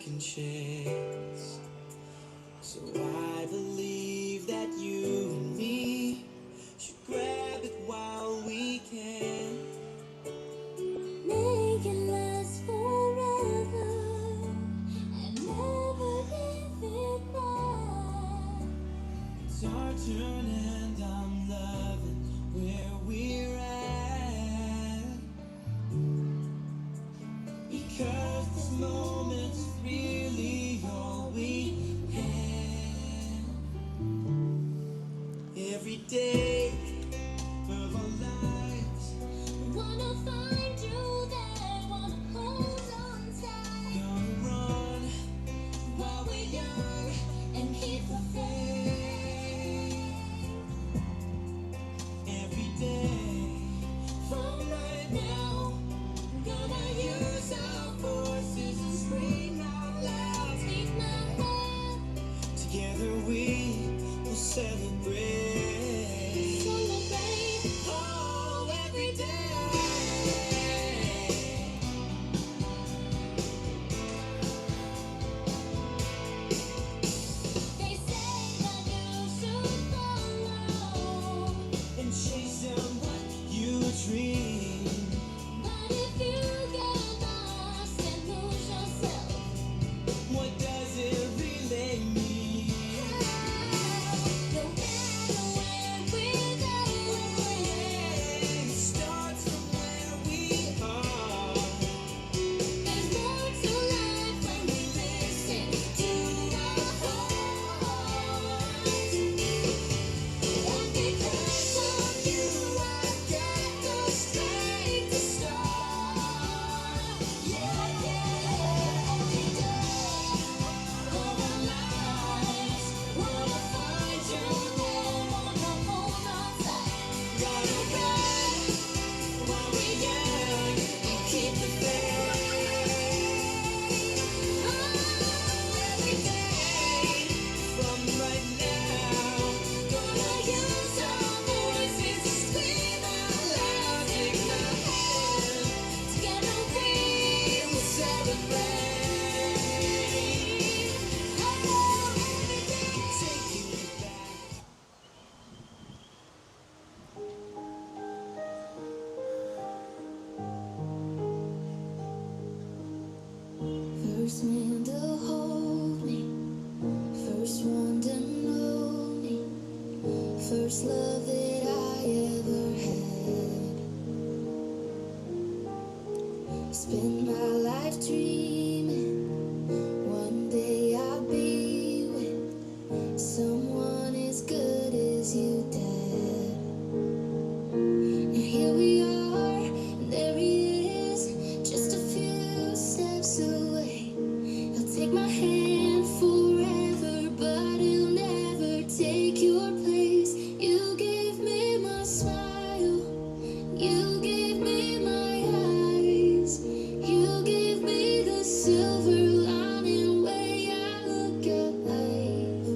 second chance. So I believe that you and me should grab it while we can. Make it last forever and never leave it back. It's our turn and I'm loving where we're at. Because this moment's really all we have. Every day of our lives, Wanna find you there, wanna hold on tight. gonna run While we're young and keep the faith. every day. From right now, gonna use our voices and scream out loud. Take my hand, Together we will celebrate. celebrate. Oh, every day. They say that you should follow, And chase down what you dream. but if you get lost and lose yourself, What does it really mean? no matter where we're going, It starts from where we are. there's more to life when we listen to our hearts. And because of you, I've got the strength to start. Yeah, every day of our lives, wanna find you there, wanna hold on tight. Gotta run while we're young and keep the faith. Oh, every day. From right now, Gonna use our voices to scream out loud. Take my hand, together we will celebrate. Oh, every day. taking it back. First man to hold me, first one to know me, first love that I ever had. Spend my life dreaming, one day I'll be with someone as good as you, Dad. And here we are, and there he is, just a few steps away. He'll take my hand forever, but he'll never take your place. You gave me my smile, you gave me my eyes, you gave me the silver lining way I look at life.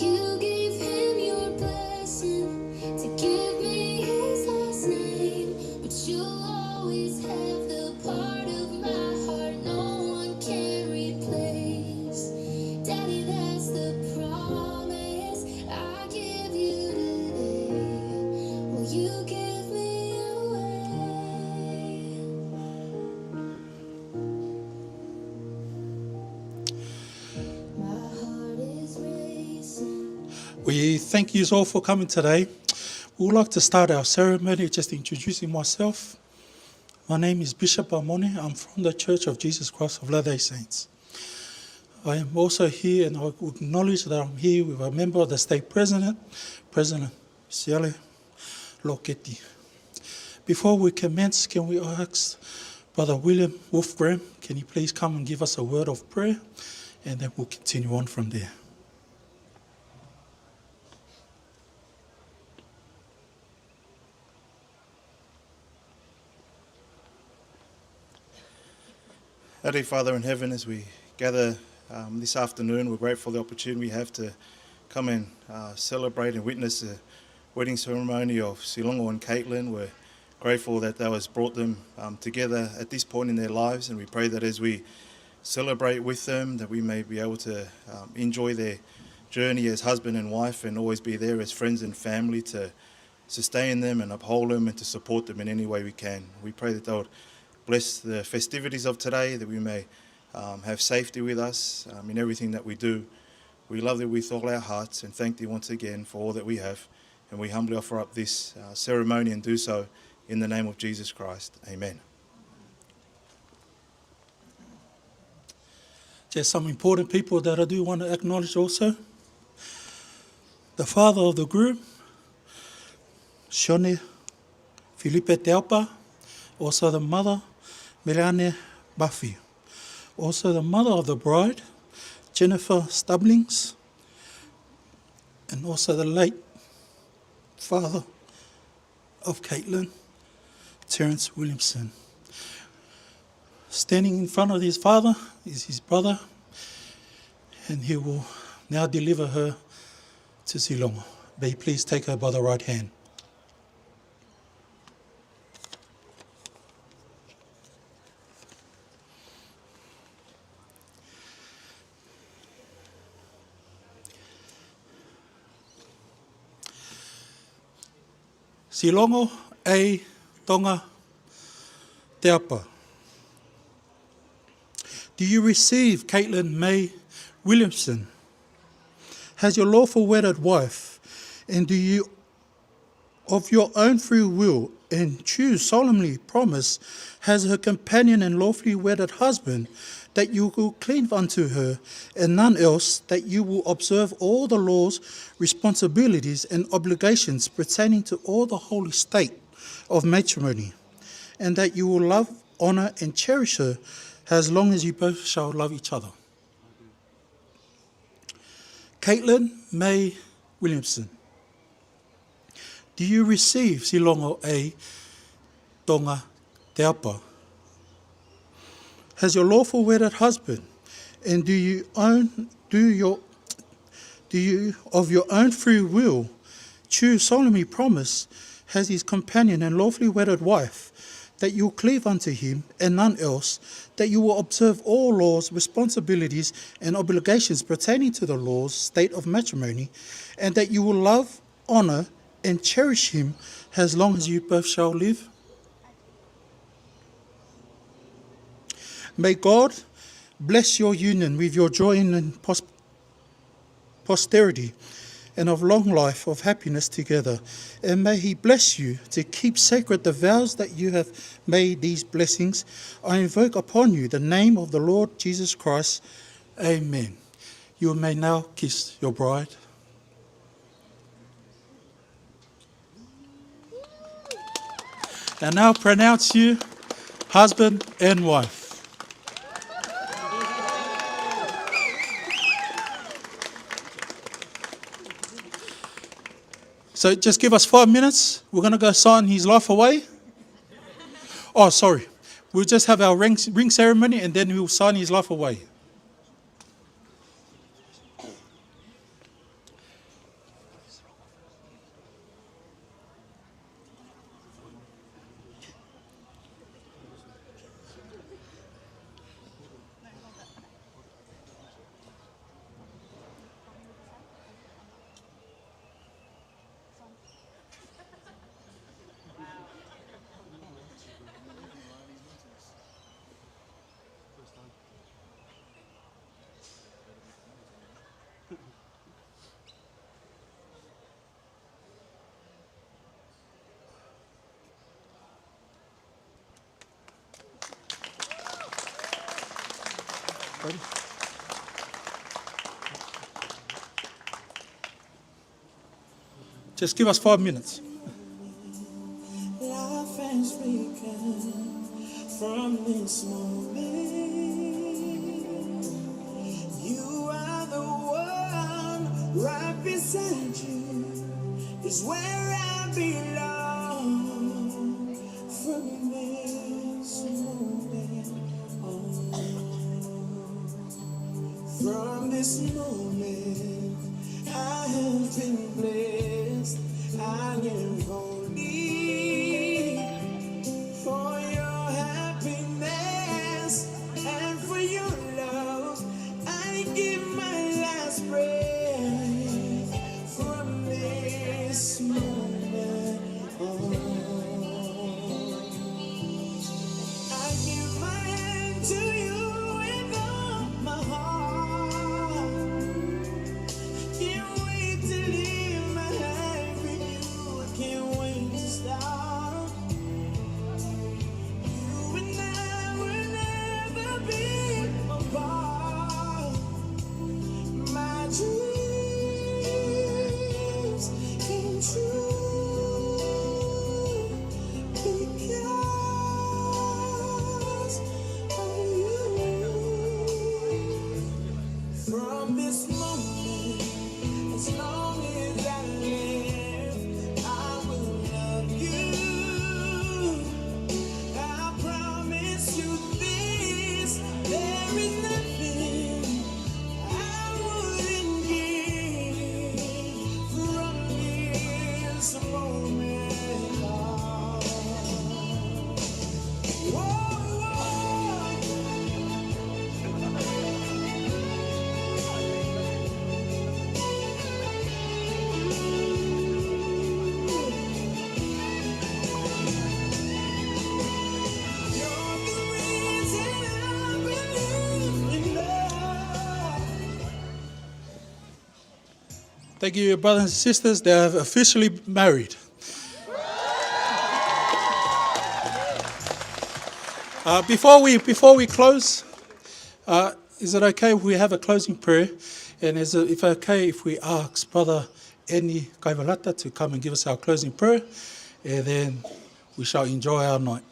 You gave him your blessing to give me his last name, but you'll always have the part of my heart no one can replace. Daddy, that's the promise I give you today. Will you give me away? My heart is racing. We thank you all for coming today. We would like to start our ceremony just introducing myself. My name is Bishop Amone. I'm from the Church of Jesus Christ of Latter-day Saints. I am also here, and I acknowledge that I'm here with a member of the State President, President Siale Loketi. Before we commence, can we ask Brother William Wolfgram, can you please come and give us a word of prayer, and then we'll continue on from there. Heavenly Father in heaven, as we gather this afternoon, we're grateful for the opportunity we have to come and celebrate and witness the wedding ceremony of Silongo and Kaitlin. We're grateful that has brought them together at this point in their lives, and we pray that as we celebrate with them, that we may be able to enjoy their journey as husband and wife and always be there as friends and family to sustain them and uphold them and to support them in any way we can. We pray that they would bless the festivities of today, that we may have safety with us in everything that we do. We love thee with all our hearts and thank thee once again for all that we have. And we humbly offer up this ceremony and do so in the name of Jesus Christ. Amen. There's some important people that I do want to acknowledge also. The father of the group, Shone Felipe Teaupa, also the mother, Melane Buffy. Also the mother of the bride, Jennifer Stublings, and also the late father of Kaitlin, Terence Williamson. Standing in front of his father is his brother, and he will now deliver her to Silongo. May you please take her by the right hand. Silongo e Tonga Teaupa. Do you receive Kaitlin May Williamson as your lawful wedded wife, and do you of your own free will and choose solemnly promise as her companion and lawfully wedded husband that you will cleave unto her and none else, that you will observe all the laws, responsibilities and obligations pertaining to all the holy state of matrimony, and that you will love, honour and cherish her as long as you both shall love each other. Kaitlin May Williamson. Do you receive Silongo e Tonga Teaupa as your lawful wedded husband, and do you of your own free will choose solemnly promise as his companion and lawfully wedded wife that you will cleave unto him and none else, that you will observe all laws, responsibilities and obligations pertaining to the laws, state of matrimony, and that you will love, honour and cherish him as long as you both shall live? May God bless your union with your joy and posterity and of long life, of happiness together. And may he bless you to keep sacred the vows that you have made. These blessings I invoke upon you the name of the Lord Jesus Christ. Amen. You may now kiss your bride. And now pronounce you husband and wife. So just give us 5 minutes. We're going to go sign his life away. Oh, sorry. We'll just have our ring ceremony and then we'll sign his life away. Ready? Just give us 5 minutes. Life has begun from this moment. You are the one right beside you is where I belong. From this moment on. From this moment I have been blessed. I am only for your happiness and for your love. Thank you, brothers and sisters. They are officially married. Before we close, is it okay if we have a closing prayer? And is it okay if we ask Brother Eni Kaivalata to come and give us our closing prayer? And then we shall enjoy our night.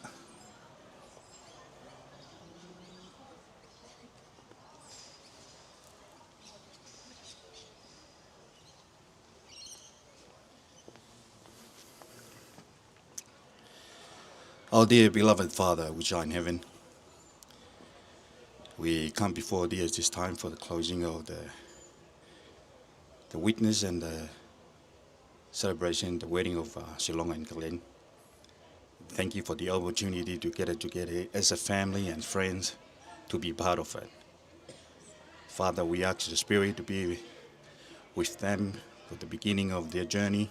Our dear beloved Father, which art in heaven, we come before thee at this time for the closing of the witness and the celebration, the wedding of Silongo and Kaitlin. Thank you for the opportunity to get it together as a family and friends to be part of it. Father, we ask the Spirit to be with them at the beginning of their journey.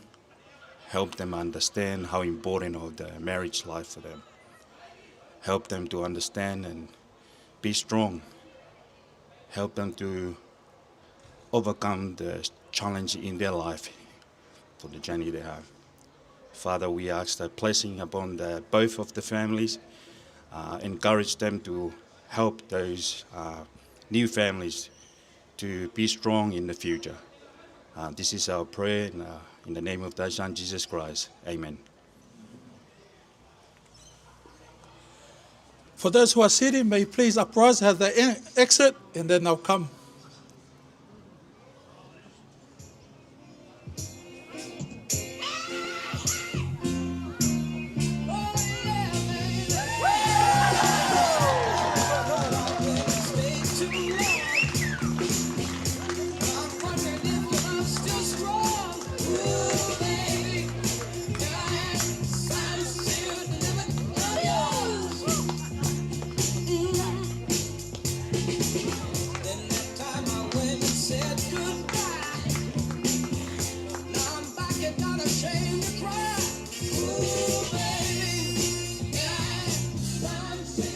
Help them understand how important of the marriage life for them. Help them to understand and be strong. Help them to overcome the challenge in their life for the journey they have. Father, we ask that blessing upon both of the families. Encourage them to help those new families to be strong in the future. This is our prayer in the name of thy Son, Jesus Christ. Amen. For those who are sitting, may you please uprise, have the exit, and then they'll come.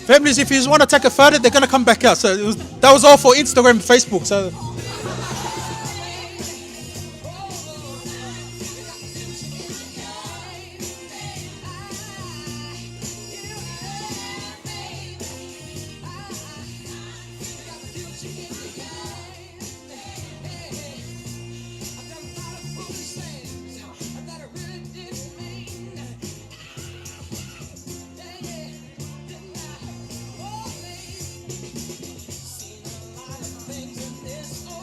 Families, if you want to take a photo, they're going to come back out. So that was all for Instagram and Facebook. So. This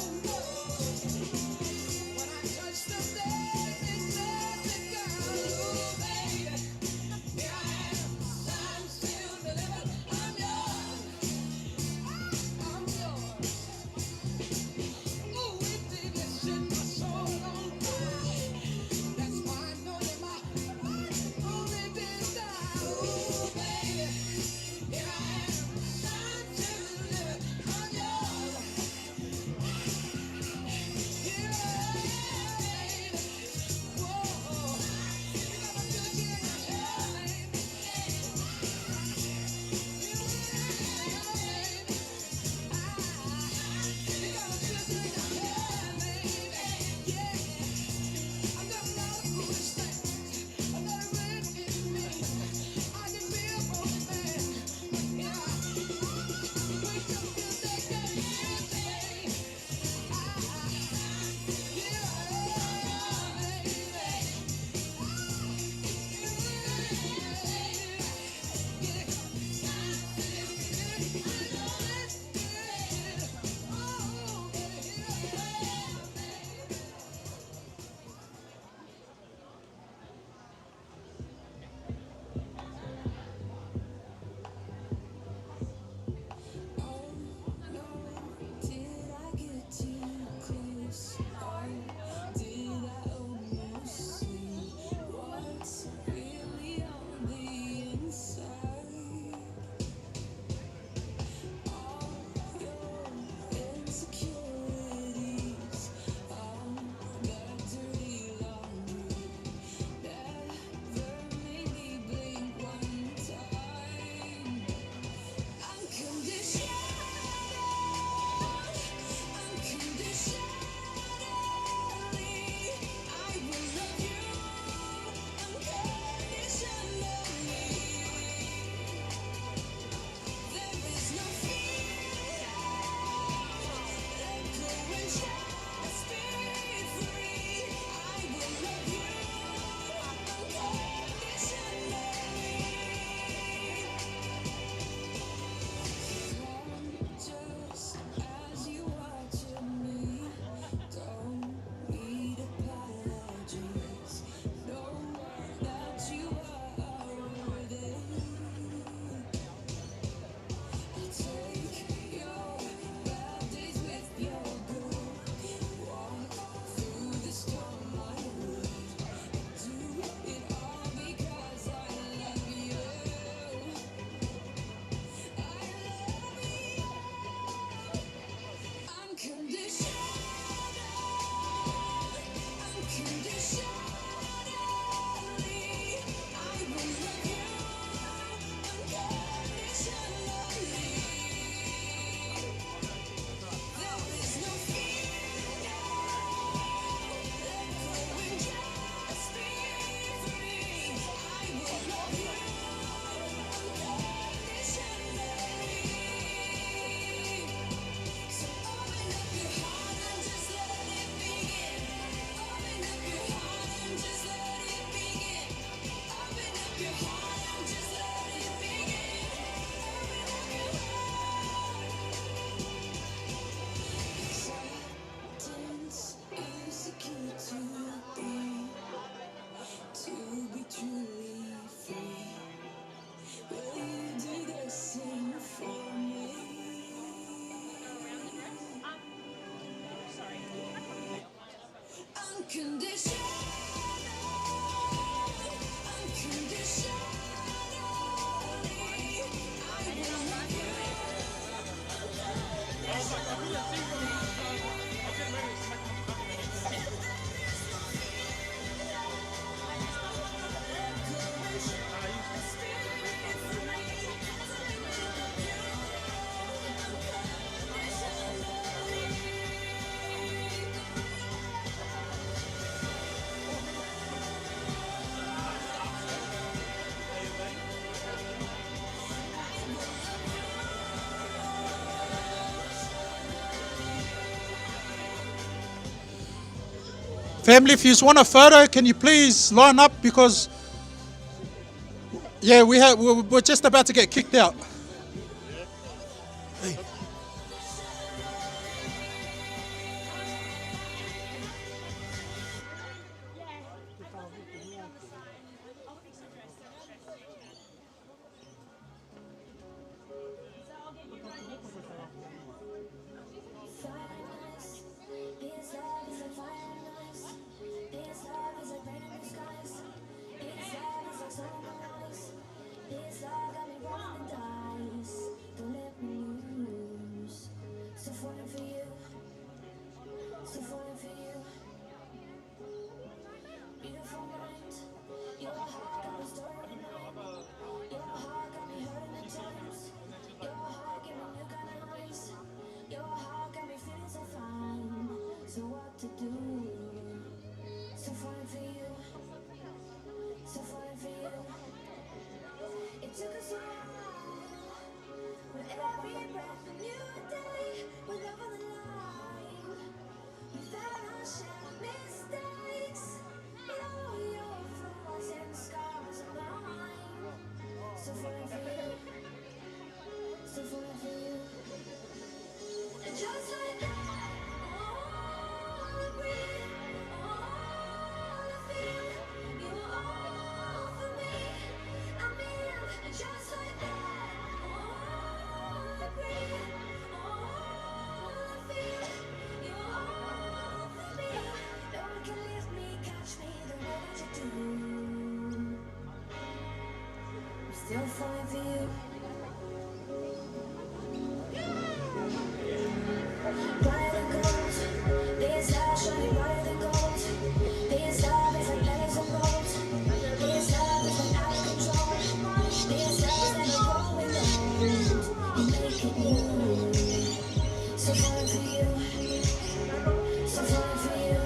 Family, if you just want a photo, can you please line up, because yeah, we're just about to get kicked out. Hey. Still falling for you. Brighter than gold, this love shining brighter than gold. This love is like letters and gold. This love is like out of control. This love is never growing old. You make it new. So falling for you. So falling for you.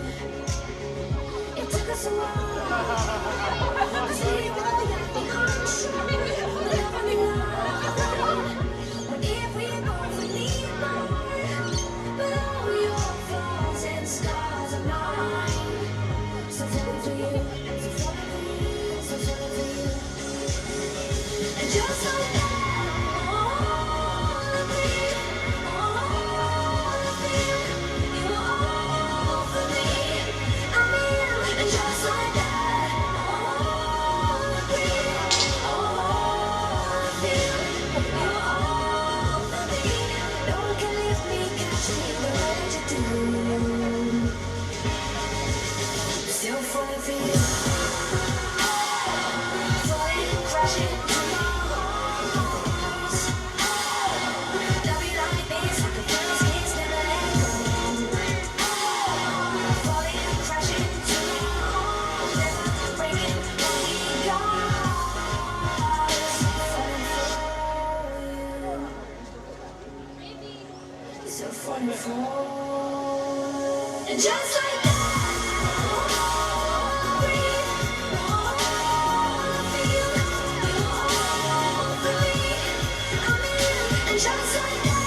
It took us a while. And just like that, breathe, feel, you all for me. I'm in, and just like that, breathe, feel, you all for me. Just like that,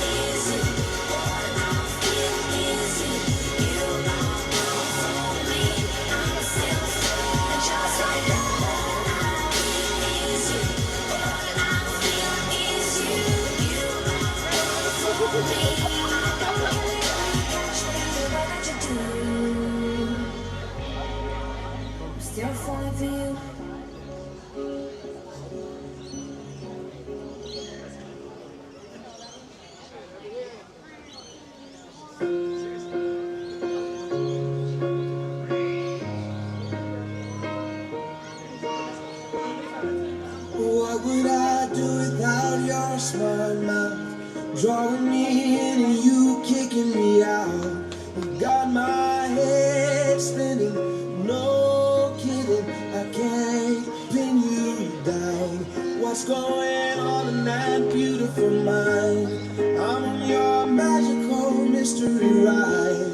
is it what I feel? Is it you are for me? I'm still. Just like that, is it what I feel? Is you for me? Don't really catch me the way that you do. I'm still falling for you. drawing me in and you kicking me out. You got my head spinning, no kidding, I can't pin you down. What's going on in that beautiful mind? I'm on your magical mystery ride,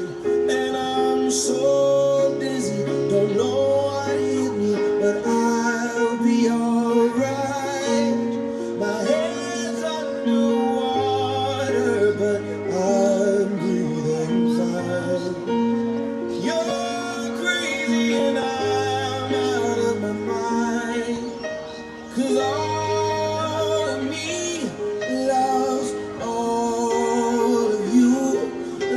and I'm so dizzy, don't know what hit me, but I'll be alright. My head's underwater, but I'm breathing fine. You're crazy and I'm out of my mind, 'cause all of me loves all of you.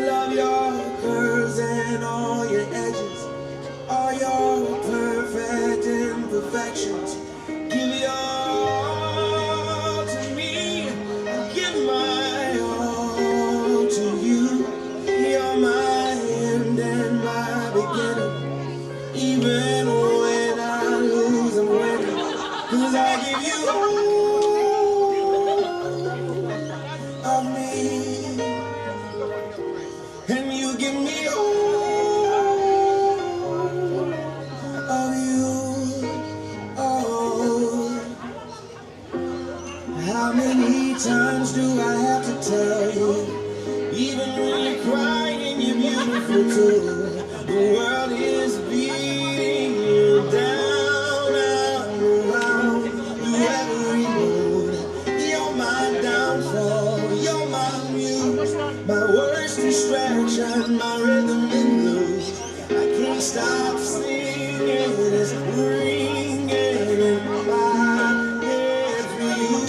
Love your curves and all your edges, all your perfect imperfections. Give your all to me, I give my all to you. You're my end and my beginning. Even when I lose, I'm winning, 'cause I give you all of me, and you give me all of you. Oh, how many times do I have to tell you? Even when you're crying, you're beautiful too. The world is beating you down and around through every mood. You're my downfall, you're my muse, my worst distraction, my rhythm and blues. I can't stop singing, it's ringing in my head for you.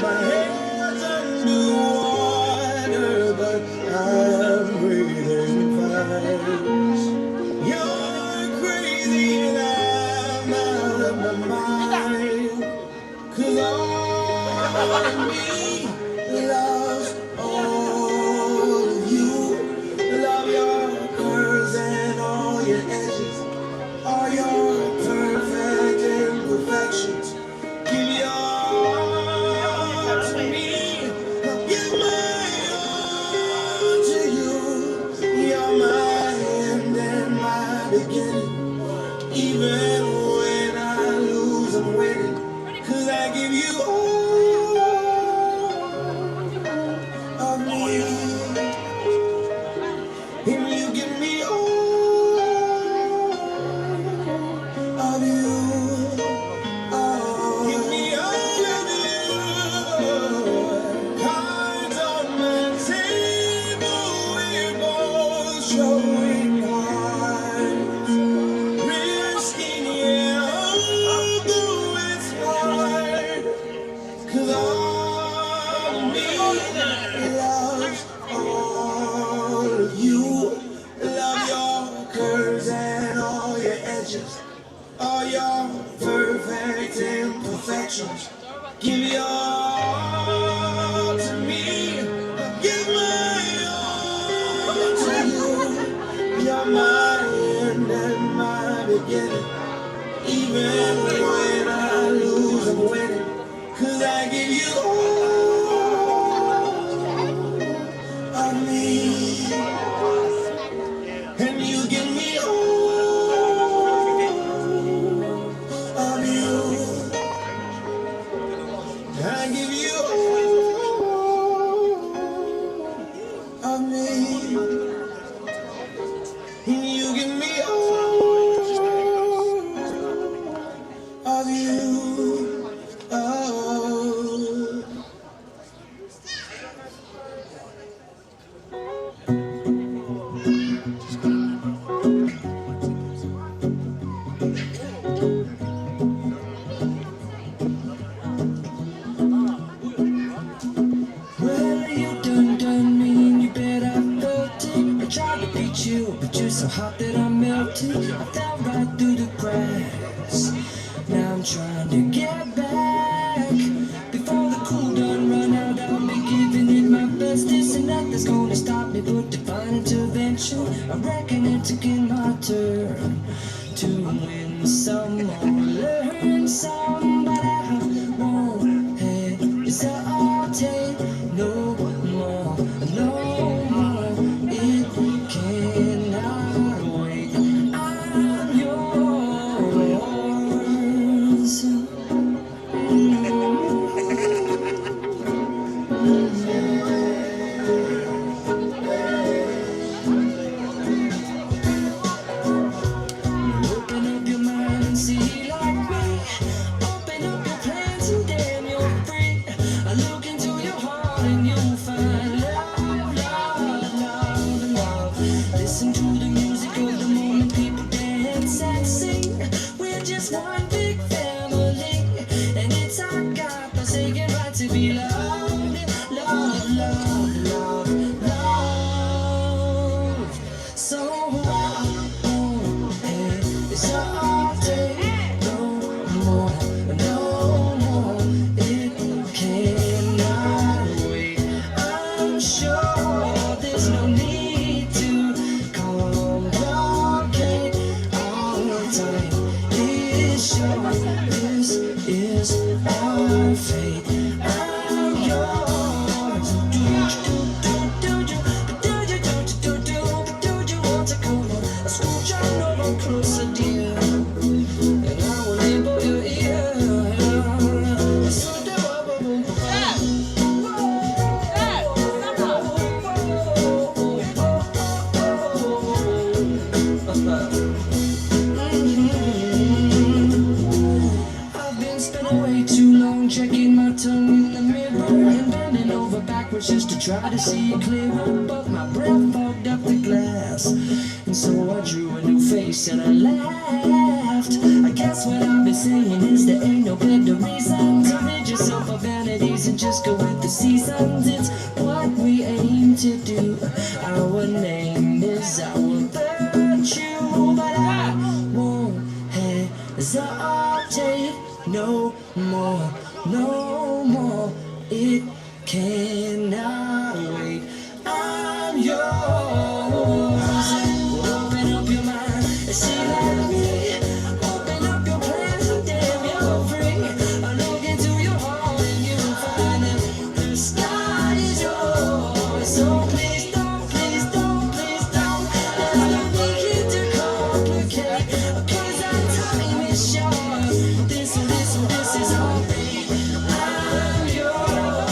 My head's underwater, but I'm breathing fine. You're crazy and I'm out of my mind, 'cause all of me loves all of you. Love your curves and all your edges, all your perfect imperfections. Give your all to me, I'll give my all to you. You're my end and my beginning. Even when I lose, I'm winning, 'cause I give you all of me, and you give me all of you. Oh, give me all of you. Cards on the table, we're both showing cards, risking it although it's hard, 'cause all of me loves all of you. Love your curves and all your edges, all your perfect imperfections. Give your all to me, give my all to you. You're my end and my beginning. Even when I lose, I'm winning, 'cause I give you all of me, and you give me all of you. I give you all of me, and you give me all of you. Oh. Well, you done me, and you bet I felt it. I tried to beat you, but you're so hot that I melted. I fell right through the cracks. Now I'm trying to get back. Before the cool done run out, I'll be giving it my best. This and nothing's gonna stop me but divine intervention. I reckon it's again my turn to win some or learn some, but I won't hesitate. scooch on over closer, dear, and I will label your ear. So do I've been spending way too long checking my tongue in the mirror and bending over backwards just to try to see it clearer, but my breath fogged up the glass, and so I drew a new face and I laughed. I guess what I've been saying is there ain't no better reason to rid yourself of vanities and just go with the seasons. It's what we aim to do. Our name is our virtue, but I won't hesitate no more, no more. It cannot wait. I'm yours. Open up your mind and see like me. Open up your plans and damn, you're free. I look into your heart and you'll find that the sky is yours. So please don't, please don't, please don't. Let's not make it too complicate, 'cause our time is short. This is all, baby. I'm yours.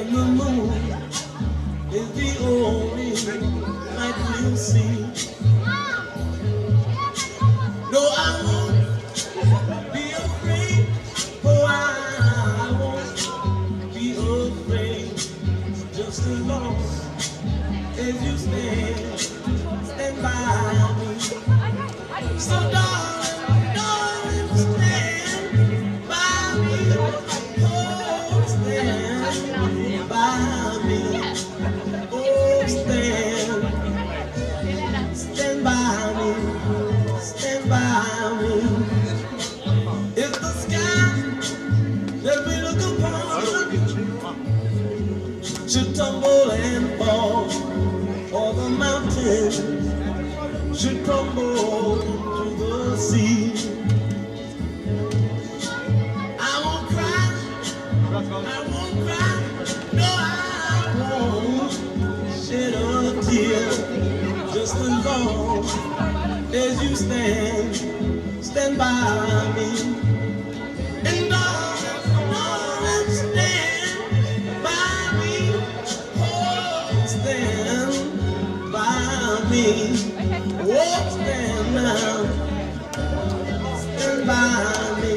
and the moon is the only light we'll see. No, I won't be afraid. Oh, I won't be afraid. Just as long as you stand by me. So darling, stand by me. Oh, stand by me. Oh, stand by me. Stand by me. If the sky that we look upon should tumble and fall, or the mountains should crumble to the sea, I won't cry, no, I won't shed a tear, just as long as you stand by me. And darling, stand by me, oh, stand by me. Oh, stand now, stand by me,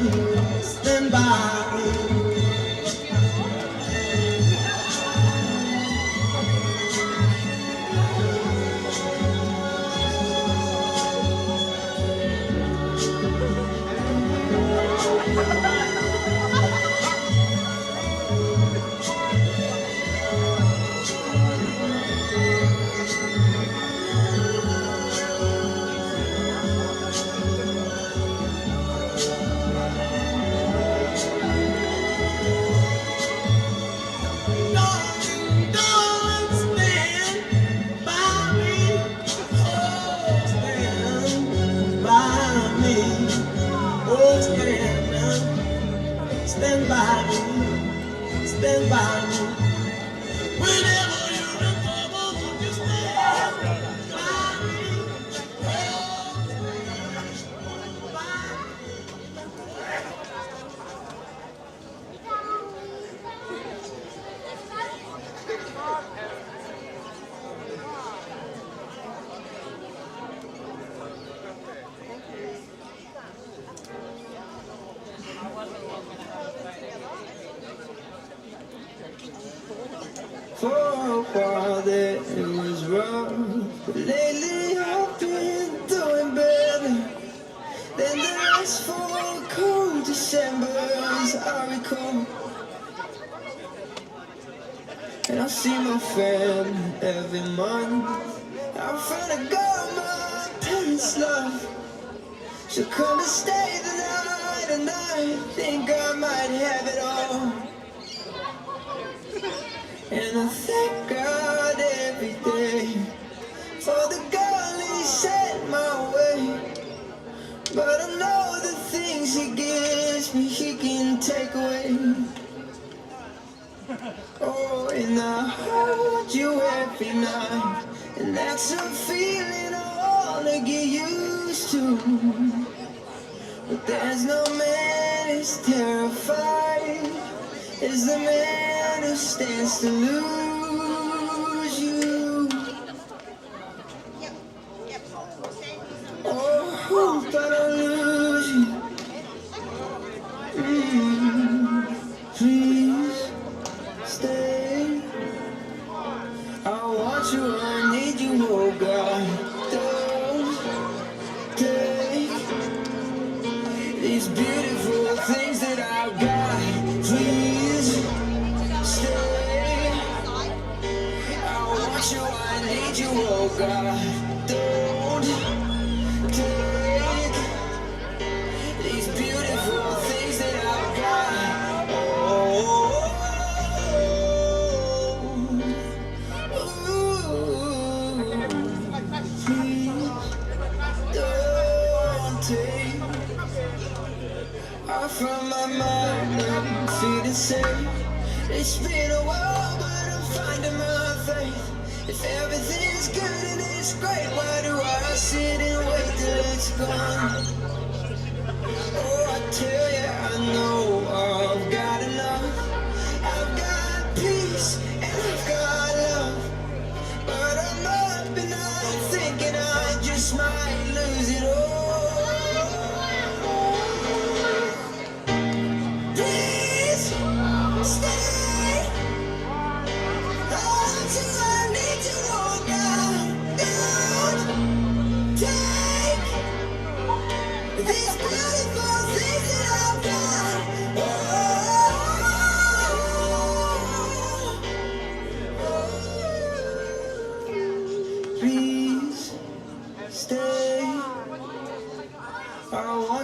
stand by me. Stand by me, stand by me. Whenever you're in trouble, would you stand by me? Oh, stand by For a while there it was rough, but lately I've been doing better than the last 4 cold Decembers I recall. And I see my family every month. I'm trying to go my parents' love. She'll come and stay the night, and I think I might have it all. And I thank God every day for the girl He sent my way. But I know the things He gives me He can take away. Oh, and I hold you every night, and that's a feeling I wanna get used to. But there's no man as terrified as the man who stands to lose you. Oh, hope I don't lose you. Please stay. I want you, I need you, oh God. Don't take these beautiful things that I've got. Please stay. I want you, I need you, oh God. Don't take these beautiful things that I've got. From my mind, I'm feeling safe. It's been a while, but I'm finding my faith. If everything's good and it's great, why do I sit and wait till it's gone? Oh, I tell you, I know I've got enough. I've got peace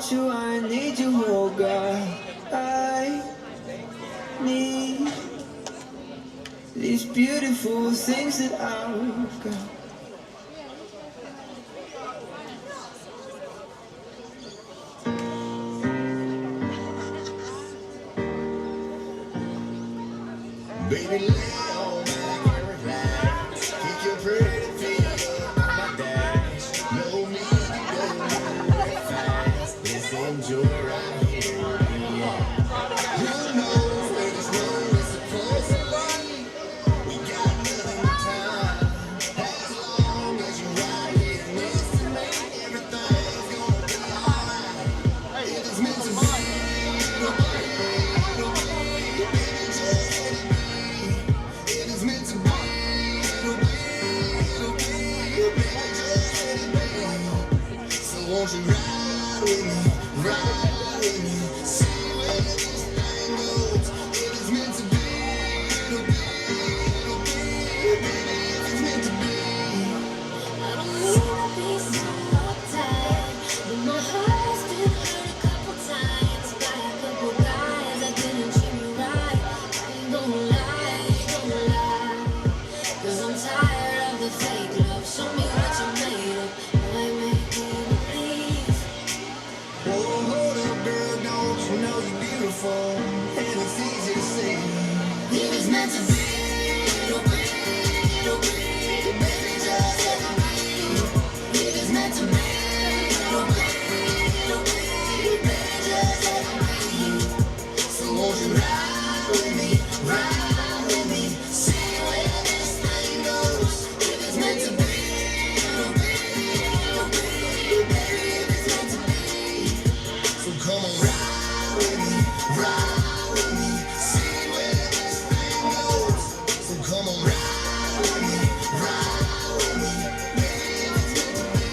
want you, I need you, oh God. I need these beautiful things that I've got. Baby, lay on back and relax. Kick your pretty feet up on my dash. No need to go very fast. Let's enjoy right here. Who knows where this road is supposed to lead? We got nothing but time. As long as you ride here next to me, everything's gonna be alright. If it's meant to be, it'll be, baby, just let it be. If it's meant to be, it'll be, baby, just let it be. So won't you ride with me, ride with me, see where this thing goes. If it's meant to be, it'll be, baby, if it's meant to be. I don't mean to be so uptight, but my heart's been hurt a couple times by a couple guys that didn't treat me right. I ain't gonna lie, 'cause I'm tired of the fake love. Show me what you're made of, boy, make me believe. Oh, hold up, girl, don't you know you're beautiful? And it's easy to see. If it's meant to be, it'll be, baby, just let it be. If it's meant to be, it'll be, baby, just let it be. So won't you ride with me, See where this thing goes. If it's meant to be, it'll be, baby, if it's meant to be. so come on, ride with me, see where this thing goes. So come on, ride with me, baby, if it's meant to be.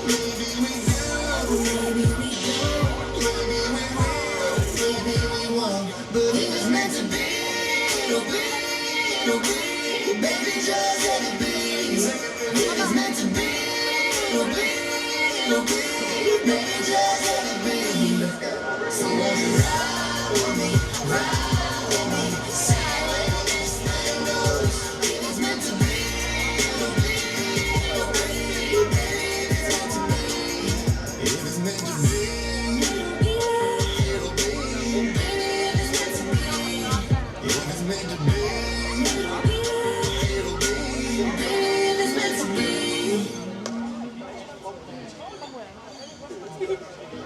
Maybe we do, Maybe we don't, maybe we will, maybe we won't. But if it's meant to be, it'll be, baby, just let it be. If it's meant to be, it'll be, baby, just let it be. So won't you ride with me, see where this thing goes. If it's meant to be, it'll be, baby, if it's meant to be. If it's meant to be, it'll be, baby, if it's meant to be. if it's meant to be, it'll be, Baby, if it's meant to be.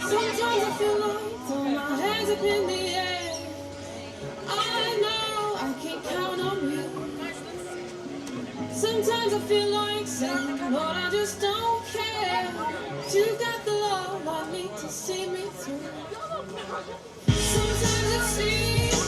Sometimes I feel like throw my hands up in the air. I know I can't count on you. Sometimes I feel like saying, Lord, I just don't care. But you got the love I need to see me through. Sometimes it seems